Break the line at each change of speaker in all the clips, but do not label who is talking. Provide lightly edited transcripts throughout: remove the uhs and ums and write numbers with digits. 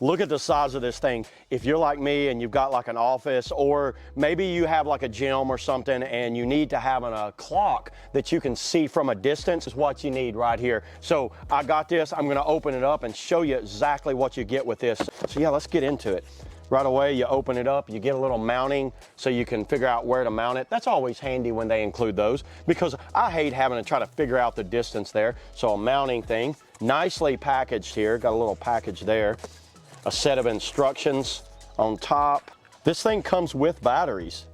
look at the size of this thing. If you're like me and you've got like an office, or maybe you have like a gym or something and you need to have a clock that you can see from a distance, is what you need right here. So I got this. I'm gonna open it up and show you exactly what you get with this. So yeah, let's get into it. Right away, you open it up, you get a little mounting so you can figure out where to mount it. That's always handy when they include those, because I hate having to try to figure out the distance there. So a mounting thing, nicely packaged here, got a little package there. A set of instructions on top. This thing comes with batteries,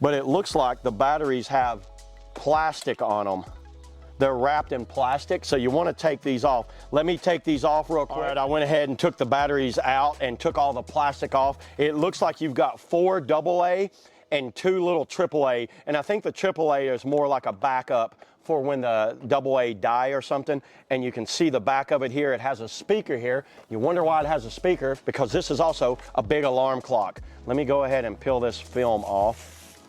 but it looks like the batteries have plastic on them. They're wrapped in plastic, so you want to take these off. Let me take these off real quick. All right, I went ahead and took the batteries out and took all the plastic off. It looks like you've got 4 AA and 2 little AAA, and I think the AAA is more like a backup for when the AA die or something, and you can see the back of it here. It has a speaker here. You wonder why it has a speaker, because this is also a big alarm clock. Let me go ahead and peel this film off.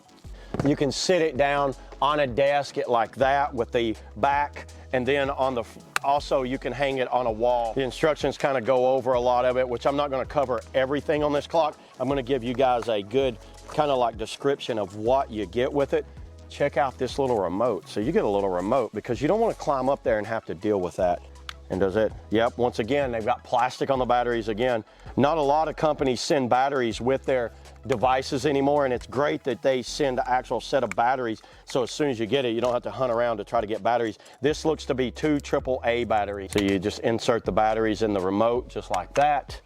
You can sit it down on a desk like that with the back, and then on the also you can hang it on a wall. The instructions kind of go over a lot of it, which I'm not going to cover everything on this clock. I'm going to give you guys a good kind of like description of what you get with it. Check out this little remote. So you get a little remote because you don't want to climb up there and have to deal with that. And does it? Yep, once again, they've got plastic on the batteries again. Not a lot of companies send batteries with their devices anymore, and it's great that they send an actual set of batteries, so as soon as you get it, you don't have to hunt around to try to get batteries. This looks to be 2 AAA batteries. So you just insert the batteries in the remote just like that.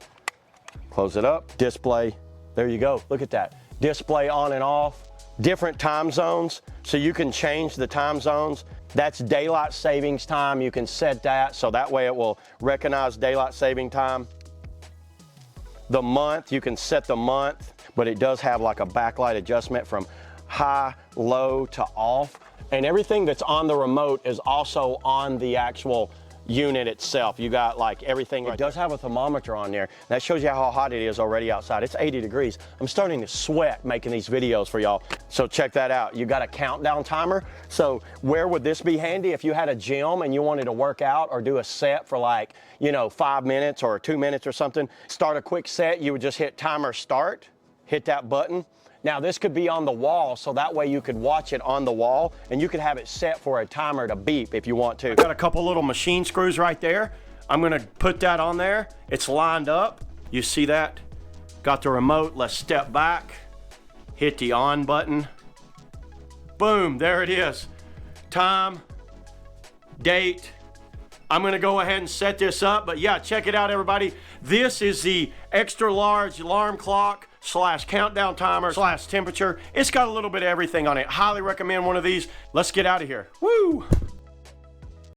Close it up, display. There you go, look at that. Display on and off, different time zones, so you can change the time zones. That's daylight savings time. You can set that, so that way it will recognize daylight saving time. The month, you can set the month, but it does have like a backlight adjustment from high, low to off. And everything that's on the remote is also on the actual unit itself. You got like everything. It does have a thermometer on there. That shows you how hot it is already outside. It's 80 degrees. I'm starting to sweat making these videos for y'all. So check that out. You got a countdown timer. So where would this be handy if you had a gym and you wanted to work out or do a set for like, you know, 5 minutes or 2 minutes or something? Start a quick set. You would just hit timer start, hit that button. Now this could be on the wall, so that way you could watch it on the wall, and you could have it set for a timer to beep if you want to. Got a couple little machine screws right there. I'm gonna put that on there. It's lined up. You see that? Got the remote. Let's step back. Hit the on button. Boom, there it is. Time, date. I'm gonna go ahead and set this up, but yeah, check it out, everybody. This is the extra large alarm clock / countdown timer / temperature. It's got a little bit of everything on it. Highly recommend one of these. Let's get out of here. Woo!